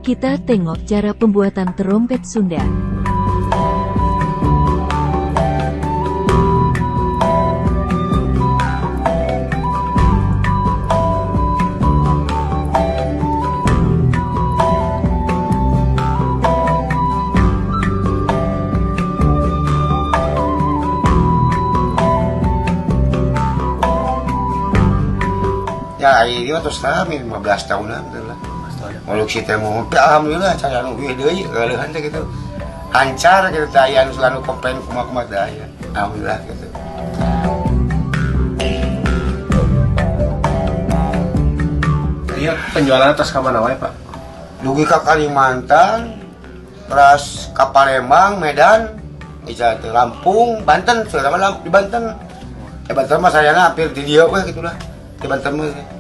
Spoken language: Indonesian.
Kita tengok cara pembuatan terompet Sunda. Ya, ini terus kami 15 tahunan gitu lah. Muluk kita mau, alhamdulillah cara nunggu deui galehan teh gitu. Lancar gitu daya anu selalu komplain kumaha daya. Alhamdulillah gitu. Iya, penjualan atas ke mana wae, Pak? Dugi ka Kalimantan, terus ka Palembang, Medan, bisa teh Lampung, Banten, sekarang di Banten. Banten mah sayana hampir di dieu we gitu lah. Di Banten mah.